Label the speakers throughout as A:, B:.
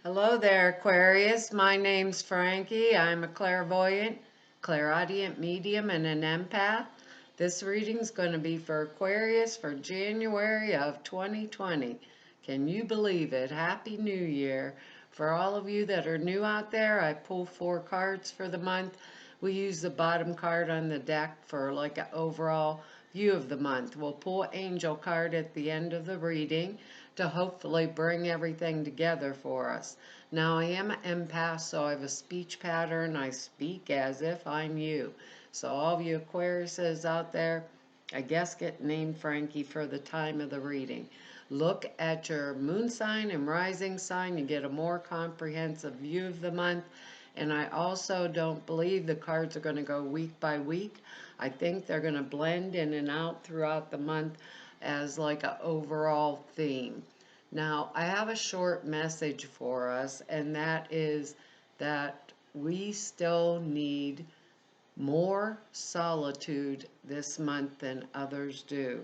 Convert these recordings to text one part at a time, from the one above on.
A: Hello there, Aquarius. My name's Frankie. I'm a clairvoyant, clairaudient medium, and an empath. This reading's going to be for Aquarius for January of 2020. Can you believe it? Happy New Year. For all of you that are new out there, I pull 4 cards for the month. We use the bottom card on the deck for like an overall view of the month. We'll pull an angel card at the end of the reading to hopefully bring everything together for us. Now, I am an empath, so I have a speech pattern. I speak as if I'm you. So all of you Aquariuses out there, I guess get named Frankie for the time of the reading. Look at your moon sign and rising sign. You get a more comprehensive view of the month. And I also don't believe the cards are going to go week by week. I think they're going to blend in and out throughout the month as like an overall theme. Now, I have a short message for us, and that is that we still need more solitude this month than others do.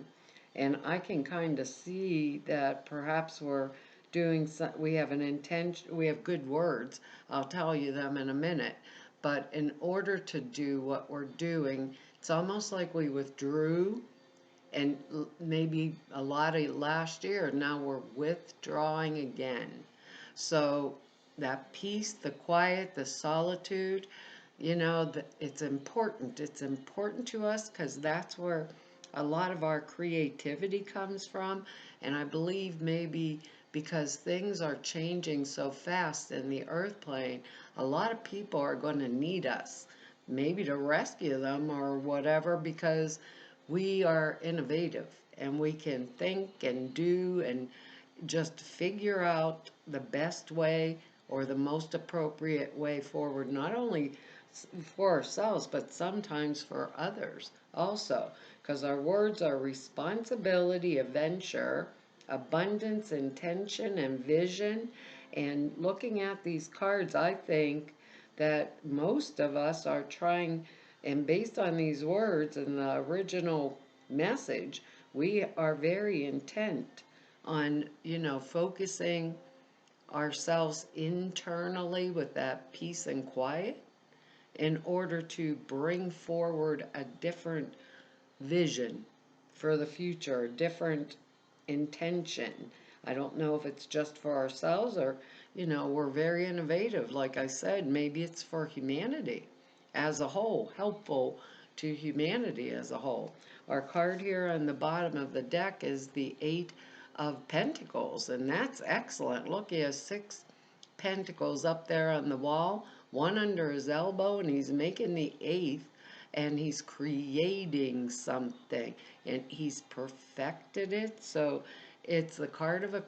A: And I can kind of see that perhaps we're doing some, we have an intention, we have good words. I'll tell you them in a minute. But in order to do what we're doing, it's almost like we withdrew and maybe a lot of last year, now we're withdrawing again. So that peace, the quiet, the solitude, it's important. It's important to us because that's where a lot of our creativity comes from. And I believe maybe because things are changing so fast in the earth plane, a lot of people are going to need us, maybe to rescue them or whatever, because we are innovative and we can think and do and just figure out the best way or the most appropriate way forward, not only for ourselves, but sometimes for others also. Because our words are responsibility, adventure, abundance, intention, and vision. And looking at these cards, I think that most of us are trying, and based on these words and the original message, we are very intent on, focusing ourselves internally with that peace and quiet in order to bring forward a different vision for the future, a different intention. I don't know if it's just for ourselves or, we're very innovative. Like I said, maybe it's for humanity as a whole, helpful to humanity as a whole. Our card here on the bottom of the deck is the Eight of Pentacles, and that's excellent. Look, he has 6 pentacles up there on the wall, one under his elbow, and he's making the eighth, and he's creating something, and he's perfected it. So it's the card of a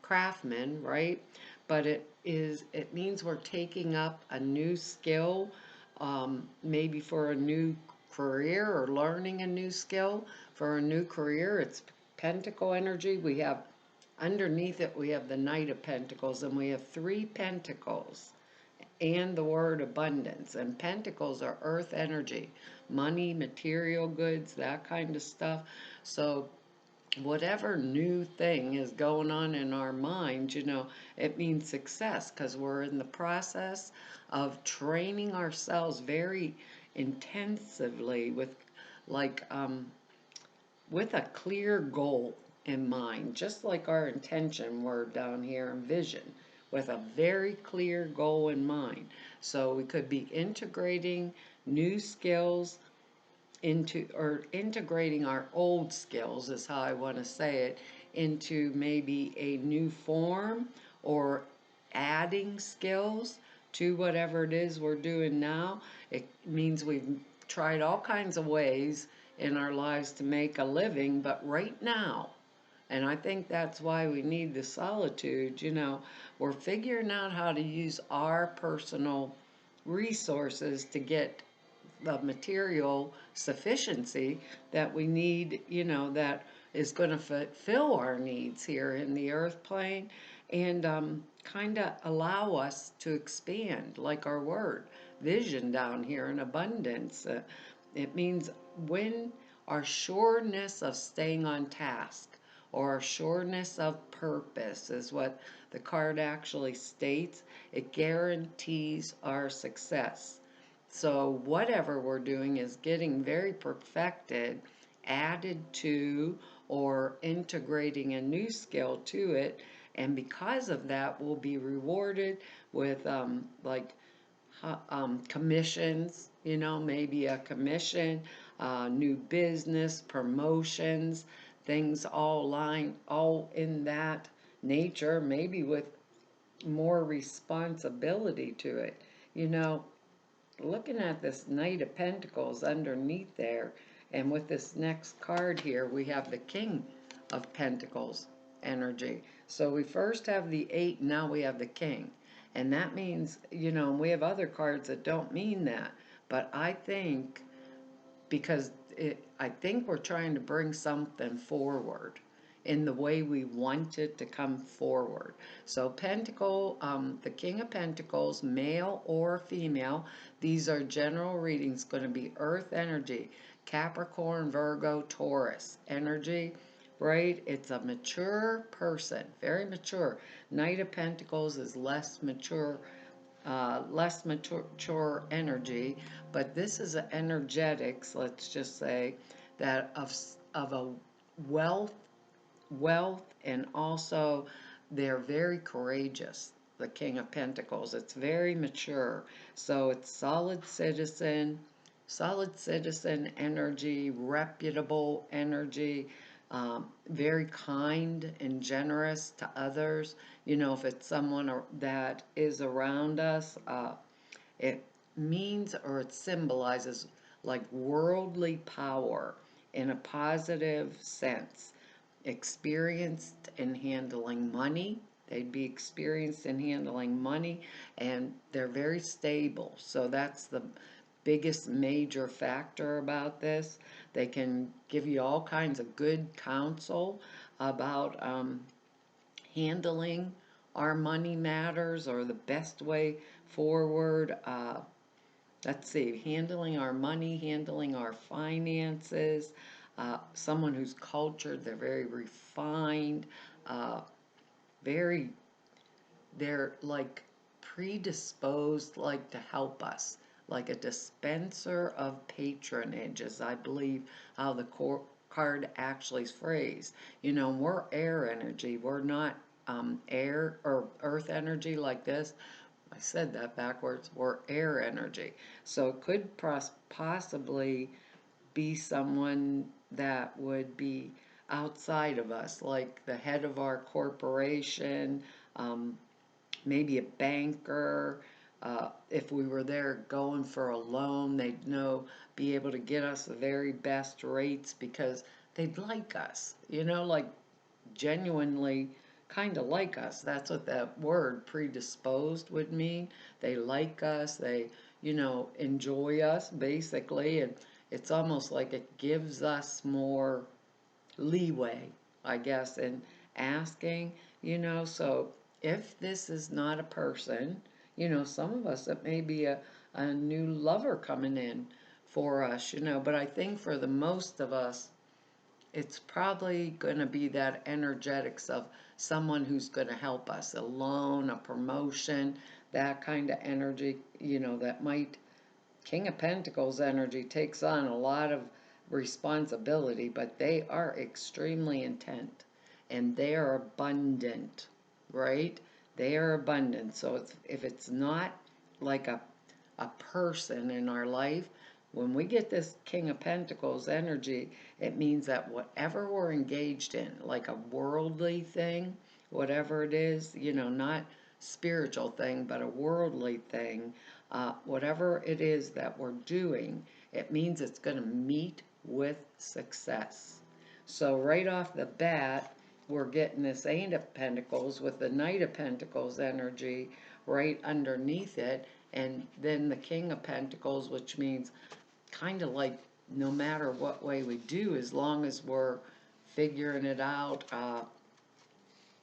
A: craftsman, right? But it means we're taking up a new skill, maybe for a new career or learning a new skill for a new career. It's pentacle energy. We have underneath it, we have the Knight of Pentacles, and we have 3 pentacles and the word abundance. And pentacles are earth energy, money, material goods, that kind of stuff. So whatever new thing is going on in our mind, it means success because we're in the process of training ourselves very intensively like with a clear goal in mind, just like our intention word down here in vision, with a very clear goal in mind. So we could be integrating new skills into, or integrating our old skills, is how I want to say it, into maybe a new form, or adding skills to whatever it is we're doing now. It means we've tried all kinds of ways in our lives to make a living, but right now, and I think that's why we need the solitude, we're figuring out how to use our personal resources to get the material sufficiency that we need, that is going to fulfill our needs here in the earth plane, and kind of allow us to expand, like our word, vision down here in abundance. It means when our sureness of staying on task or our sureness of purpose is what the card actually states it guarantees our success. So whatever we're doing is getting very perfected, added to, or integrating a new skill to it. And because of that, we'll be rewarded with commissions, maybe a commission, new business, promotions, things all in that nature, maybe with more responsibility to it. You know, Looking at this Knight of Pentacles underneath there, and with this next card here, we have the King of Pentacles energy. So we first have the 8, now we have the King. And that means, we have other cards that don't mean that. But I think, I think we're trying to bring something forward in the way we want it to come forward. So the King of Pentacles, male or female, these are general readings, going to be Earth energy, Capricorn, Virgo, Taurus energy, right? It's a mature person, very mature. Knight of Pentacles is less mature energy, but this is an energetics, let's just say, that of a wealth, and also they're very courageous. The King of Pentacles, it's very mature, so it's solid citizen energy, reputable energy, very kind and generous to others. If it's someone that is around us, it means, or it symbolizes, like worldly power in a positive sense. Experienced in handling money. They'd be experienced in handling money, and they're very stable. So that's the biggest major factor about this. They can give you all kinds of good counsel about handling our money matters, or the best way forward. Let's see, handling our money, handling our finances. Someone who's cultured, they're very refined, uh, very, they're like predisposed, like to help us, like a dispenser of patronage, is I believe how the card actually is phrased. We're air energy, we're not air or earth energy like this. I said that backwards. We're air energy. So it could possibly be someone that would be outside of us, like the head of our corporation, um, maybe a banker. If we were there going for a loan, they'd be able to get us the very best rates because they'd like us, like genuinely kind of like us. That's what that word predisposed would mean. They like us, they, enjoy us basically, and it's almost like it gives us more leeway, I guess, in asking, So if this is not a person, some of us, it may be a new lover coming in for us, but I think for the most of us, it's probably going to be that energetics of someone who's going to help us, a loan, a promotion, that kind of energy, that might, King of Pentacles energy takes on a lot of responsibility, but they are extremely intent and they are abundant, right? They are abundant. So if it's not like a person in our life, when we get this King of Pentacles energy, it means that whatever we're engaged in, like a worldly thing, whatever it is, not spiritual thing, but a worldly thing, whatever it is that we're doing, it means it's going to meet with success. So right off the bat, we're getting this Eight of Pentacles with the Knight of Pentacles energy right underneath it, and then the King of Pentacles, which means kind of like no matter what way we do, as long as we're figuring it out,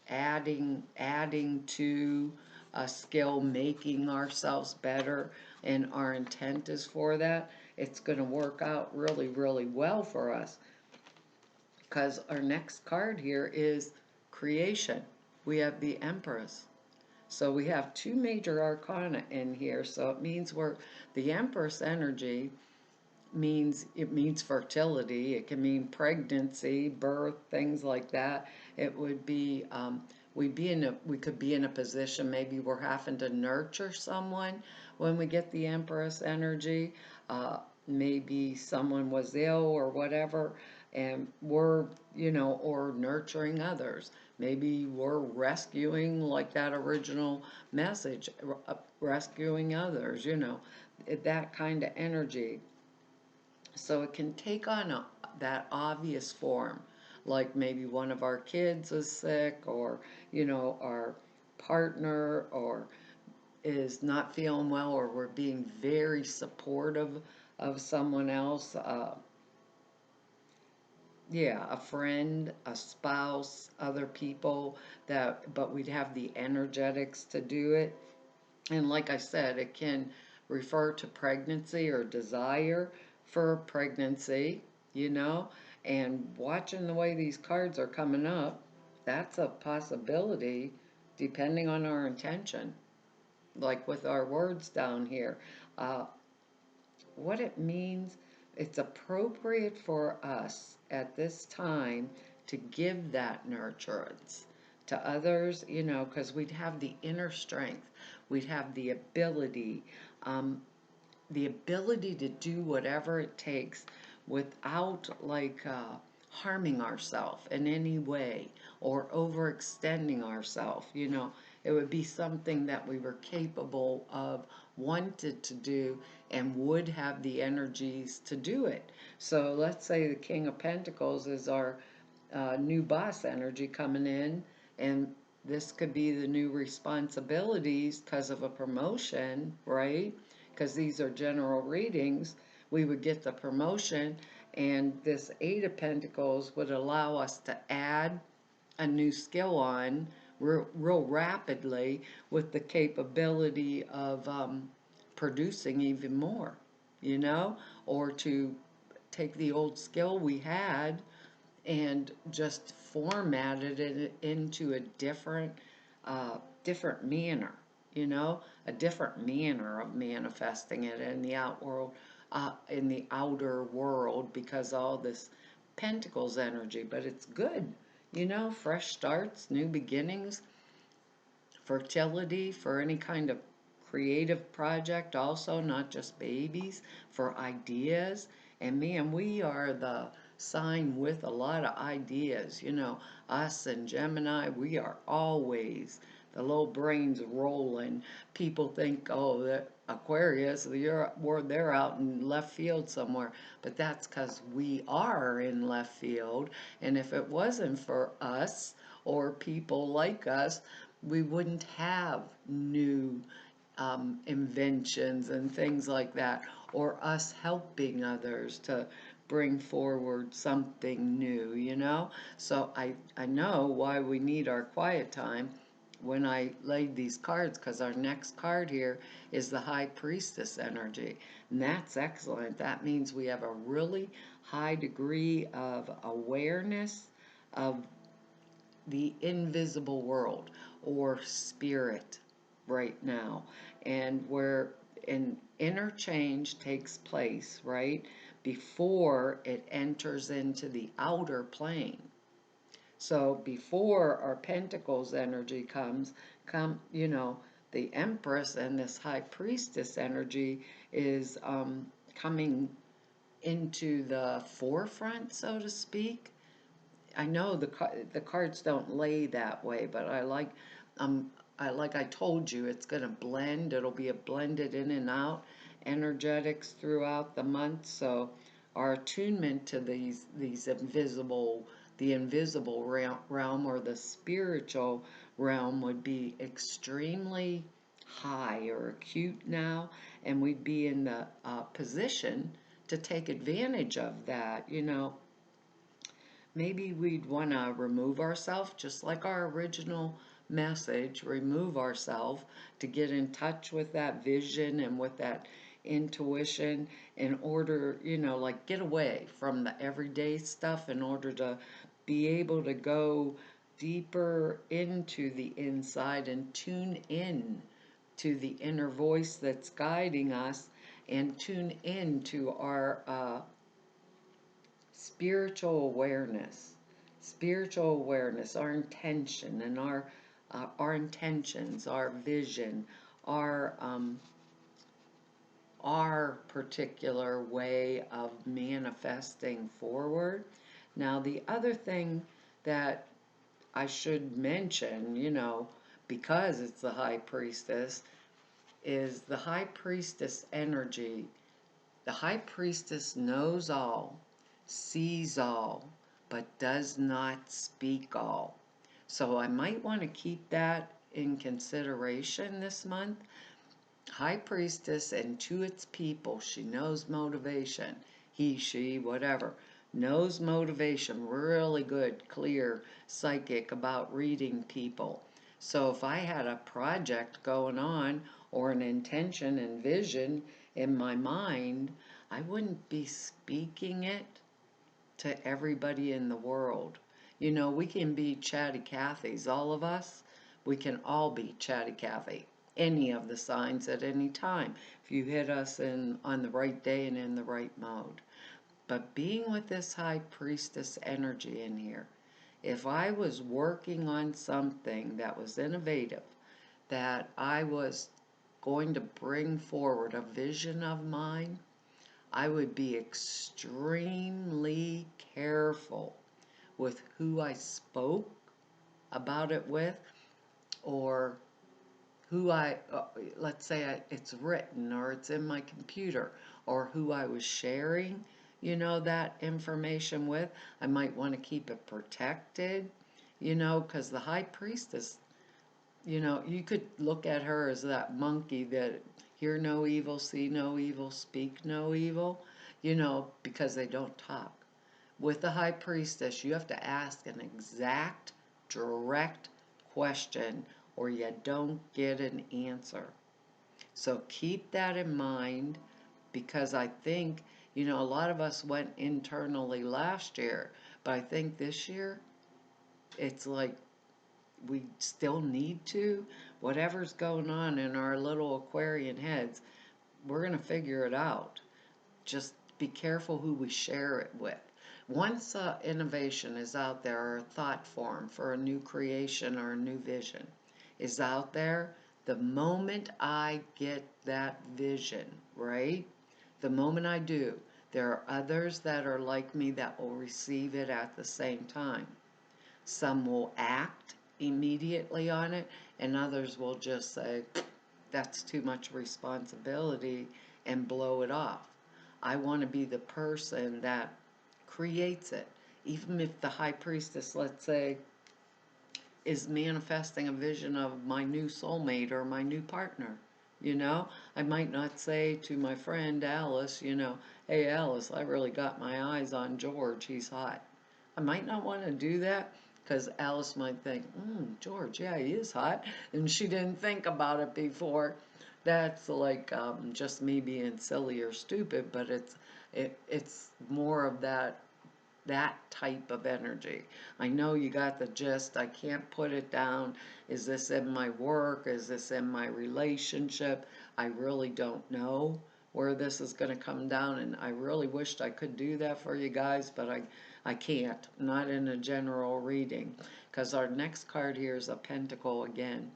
A: adding to a skill, making ourselves better, and our intent is for that, it's going to work out really, really well for us. Because our next card here is creation, we have the Empress. So we have two major arcana in here. So it means we're the Empress energy means fertility. It can mean pregnancy, birth, things like that. It would be we could be in a position, maybe we're having to nurture someone when we get the Empress energy. Maybe someone was ill or whatever, and we're, or nurturing others. Maybe we're rescuing, like that original message, rescuing others, that kind of energy. So it can take on that obvious form, like maybe one of our kids is sick, or, our partner or is not feeling well, or we're being very supportive of someone else. Yeah, a friend, a spouse, other people but we'd have the energetics to do it. And like I said, it can refer to pregnancy or desire for pregnancy, you know. And watching the way these cards are coming up, that's a possibility depending on our intention. Like with our words down here, uh, what it means, it's appropriate for us at this time to give that nurturance to others, because we'd have the inner strength, we'd have um, the ability to do whatever it takes without harming ourselves in any way or overextending ourselves. It would be something that we were capable of, wanted to do, and would have the energies to do it. So let's say the King of Pentacles is our new boss energy coming in, and this could be the new responsibilities because of a promotion, right? Because these are general readings, we would get the promotion, and this Eight of Pentacles would allow us to add a new skill on real rapidly, with the capability of producing even more, you know, or to take the old skill we had and just formatted it into a different manner, a different manner of manifesting it in the outworld, in the outer world, because all this Pentacles energy. But it's good, fresh starts, new beginnings, fertility for any kind of creative project, also not just babies, for ideas. And man, we are the sign with a lot of ideas. Us and Gemini, we are always the little brains rolling. People think, oh, that Aquarius, they're out in left field somewhere, but that's because we are in left field. And if it wasn't for us or people like us, we wouldn't have new inventions and things like that, or us helping others to bring forward something new. So I know why we need our quiet time when I laid these cards, because our next card here is the High Priestess energy. And that's excellent. That means we have a really high degree of awareness of the invisible world or spirit right now, and where an interchange takes place right before it enters into the outer plane. So before our Pentacles energy the Empress and this High Priestess energy is coming into the forefront, so to speak. I know the cards don't lay that way, but um I told you, it's gonna blend. It'll be a blended in and out energetics throughout the month. So our attunement to the invisible realm, or the spiritual realm, would be extremely high or acute now, and we'd be in the position to take advantage of that. Maybe we'd want to remove ourselves, just like our original message, remove ourselves to get in touch with that vision and with that intuition, in order, like get away from the everyday stuff, in order to be able to go deeper into the inside and tune in to the inner voice that's guiding us, and tune in to our spiritual awareness, our intention, and our intentions, our vision, our our particular way of manifesting forward. Now, the other thing that I should mention, because it's the High Priestess, is the High Priestess energy. The High Priestess knows all, sees all, but does not speak all. So I might want to keep that in consideration this month. High Priestess, and to its people, she knows motivation. He, she, whatever. Knows motivation. Really good, clear, psychic about reading people. So if I had a project going on or an intention and vision in my mind, I wouldn't be speaking it to everybody in the world. We can be chatty Cathys, all of us. We can all be chatty Cathy. Any of the signs at any time, if you hit us on the right day and in the right mode. But being with this High Priestess energy in here, if I was working on something that was innovative, that I was going to bring forward a vision of mine, I would be extremely careful with who I spoke about it with, or let's say it's written or it's in my computer, or who I was sharing, that information with. I might want to keep it protected, because the High Priestess, you could look at her as that monkey that hear no evil, see no evil, speak no evil, because they don't talk. With the High Priestess, you have to ask an exact, direct question, or you don't get an answer. So keep that in mind, because I think, a lot of us went internally last year, but I think this year it's like we still need to. Whatever's going on in our little Aquarian heads, we're going to figure it out. Just be careful who we share it with. Once innovation is out there, or a thought form for a new creation or a new vision is out there, the moment I get that vision, right? The moment I do, there are others that are like me that will receive it at the same time. Some will act immediately on it, and others will just say, that's too much responsibility, and blow it off. I want to be the person that creates it. Even if the High Priestess, let's say, is manifesting a vision of my new soulmate or my new partner, I might not say to my friend Alice, hey Alice, I really got my eyes on George, he's hot. I might not want to do that, because Alice might think, George, yeah, he is hot, and she didn't think about it before. That's like just me being silly or stupid, but it's more of that type of energy. I know you got the gist. I can't put it down. Is this in my work? Is this in my relationship? I really don't know where this is going to come down, and I really wished I could do that for you guys, but I can't. Not in a general reading, because our next card here is a pentacle again.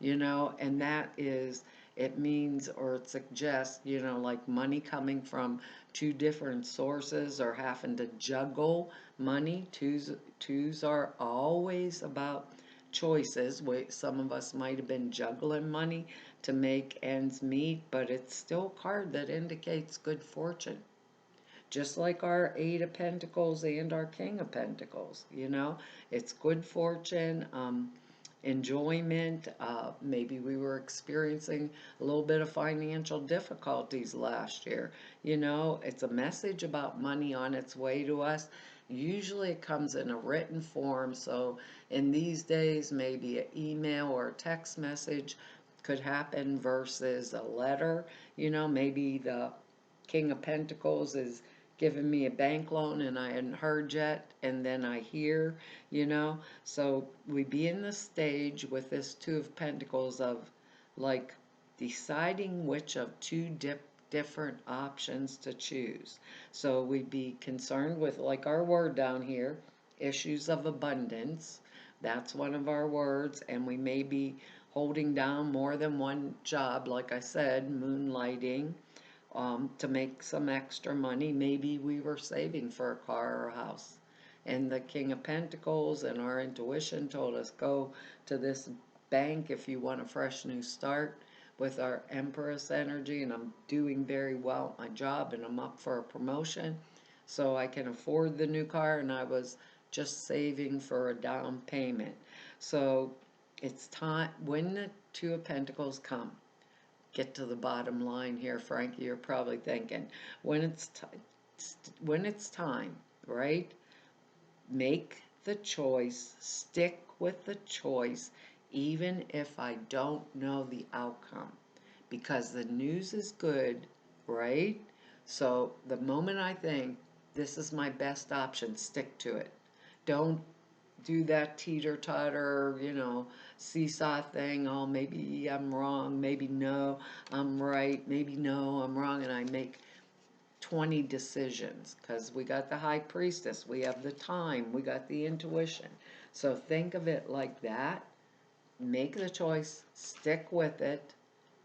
A: And that is, it means, or it suggests, like money coming from two different sources, or having to juggle money. Twos are always about choices. Some of us might have been juggling money to make ends meet, but it's still a card that indicates good fortune. Just like our Eight of Pentacles and our King of Pentacles, it's good fortune, enjoyment. Maybe we were experiencing a little bit of financial difficulties last year. It's a message about money on its way to us. Usually it comes in a written form, so in these days maybe an email or a text message could happen versus a letter. Maybe the King of Pentacles is giving me a bank loan and I hadn't heard yet, and then I hear, So we be in the stage with this Two of Pentacles of like deciding which of two different options to choose. So we'd be concerned with, like our word down here, issues of abundance. That's one of our words, and we may be holding down more than one job, like I said, moonlighting, to make some extra money. Maybe we were saving for a car or a house. And the King of Pentacles and our intuition told us, go to this bank if you want a fresh new start, with our Empress energy. And I'm doing very well at my job and I'm up for a promotion, so I can afford the new car, and I was just saving for a down payment. So it's time, when the Two of Pentacles come, get to the bottom line here, Frankie. You're probably thinking, when it's time, right? Make the choice, stick with the choice, even if I don't know the outcome, because the news is good, right? So the moment I think this is my best option, stick to it. Don't do that teeter-totter, seesaw thing. Oh, maybe I'm wrong, maybe no, I'm right, maybe no, I'm wrong, and I make 20 decisions, because we got the High Priestess, we have the time, we got the intuition. So think of it like that. Make the choice, stick with it,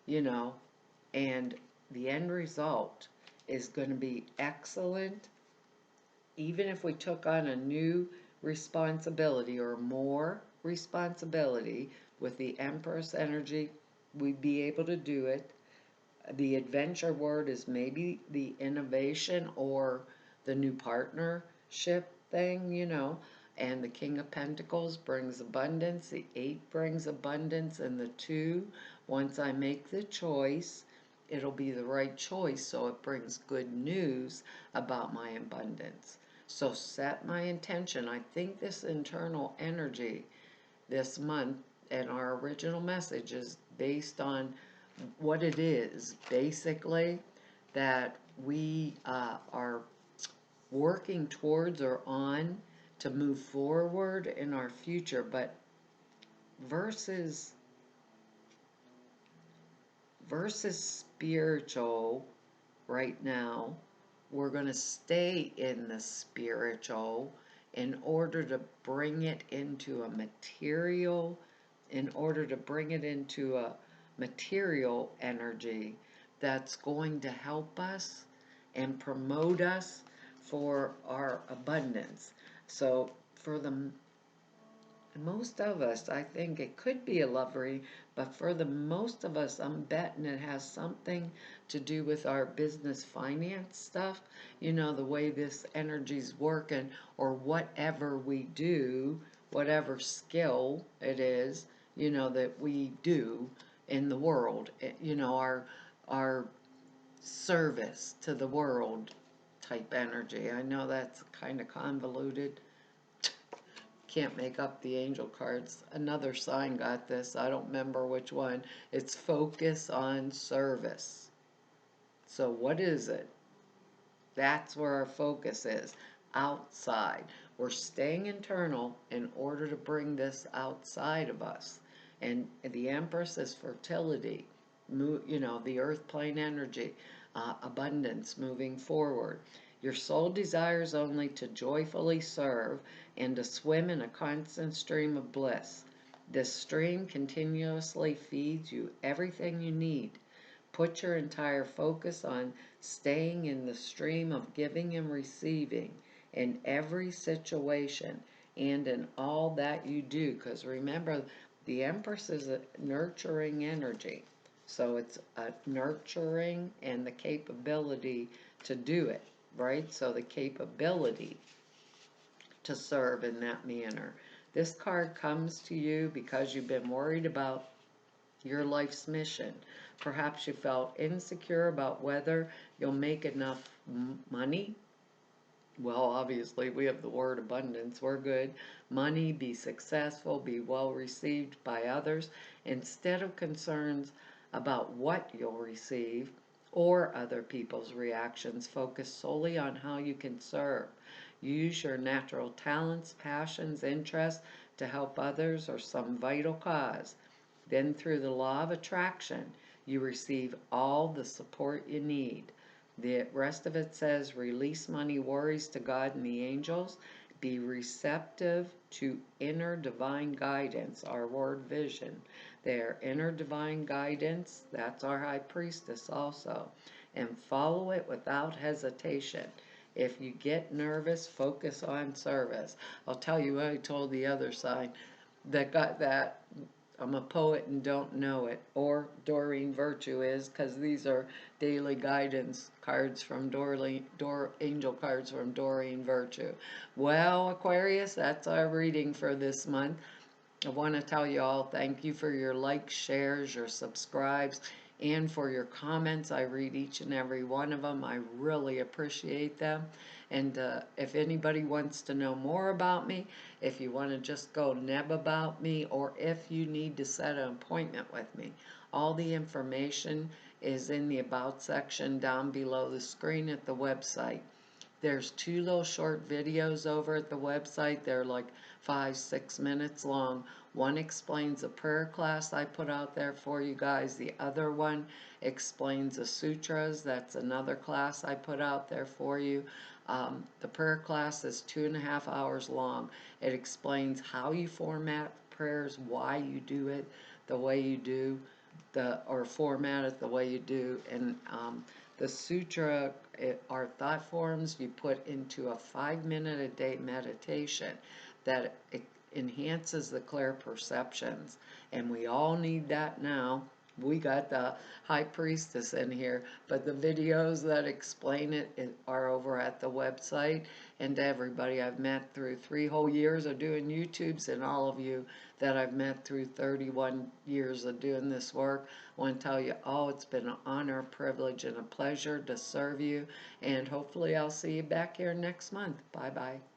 A: and the end result is going to be excellent. Even if we took on a new responsibility or more responsibility with the Empress energy, we'd be able to do it. The adventure word is maybe the innovation or the new partnership thing, And the King of Pentacles brings abundance, the 8 brings abundance, and the 2, once I make the choice, it'll be the right choice, so it brings good news about my abundance. So set my intention. I think this internal energy this month and our original message is based on what it is, basically, that we are working towards or on to move forward in our future, but versus spiritual right now, we're going to stay in the spiritual in order to bring it into a material, in order to bring it into a material energy that's going to help us and promote us for our abundance. So for the most of us, I think it could be a love reading, but for the most of us, I'm betting it has something to do with our business finance stuff, the way this energy's working, or whatever we do, whatever skill it is, that we do in the world, our service to the world type energy. I know that's kind of convoluted. Can't make up the angel cards. Another sign got this. I don't remember which one. It's focus on service. So what is it? That's where our focus is. Outside. We're staying internal in order to bring this outside of us. And the Empress is fertility. The earth plane energy. Abundance moving forward. Your soul desires only to joyfully serve and to swim in a constant stream of bliss. This stream continuously feeds you everything you need. Put your entire focus on staying in the stream of giving and receiving in every situation and in all that you do. Because remember, the Empress is a nurturing energy. So it's a nurturing and the capability to do it, right? So the capability to serve in that manner. This card comes to you because you've been worried about your life's mission. Perhaps you felt insecure about whether you'll make enough money. Well, obviously, we have the word abundance. We're good. Money, be successful, be well received by others. Instead of concerns about what you'll receive, or other people's reactions. Focus solely on how you can serve. Use your natural talents, passions, interests to help others or some vital cause. Then, through the law of attraction, you receive all the support you need. The rest of it says release money worries to God and the angels. Be receptive to inner divine guidance, our word vision. Their inner divine guidance, that's our high priestess also. And follow it without hesitation. If you get nervous, focus on service. I'll tell you what I told the other side that got that I'm a poet and don't know it, or Doreen Virtue is, because these are daily guidance cards from angel cards from Doreen Virtue. Well, Aquarius, that's our reading for this month. I want to tell you all thank you for your likes, shares, your subscribes, and for your comments. I read each and every one of them. I really appreciate them. And if anybody wants to know more about me, if you want to just go neb about me, or if you need to set an appointment with me, all the information is in the About section down below the screen at the website. There's 2 little short videos over at the website. They're like 5-6 minutes long. One explains a prayer class I put out there for you guys. The other one explains the sutras. That's another class I put out there for you. The prayer class is 2.5 hours long. It explains how you format prayers, why you do it the way you do, or format it the way you do, and the sutra are thought forms you put into a 5-minute a day meditation that enhances the clear perceptions. And we all need that now. We got the high priestess in here, but the videos that explain it are over at the website. And to everybody I've met through 3 whole years of doing YouTubes, and all of you that I've met through 31 years of doing this work, I want to tell you, it's been an honor, a privilege, and a pleasure to serve you. And hopefully I'll see you back here next month. Bye-bye.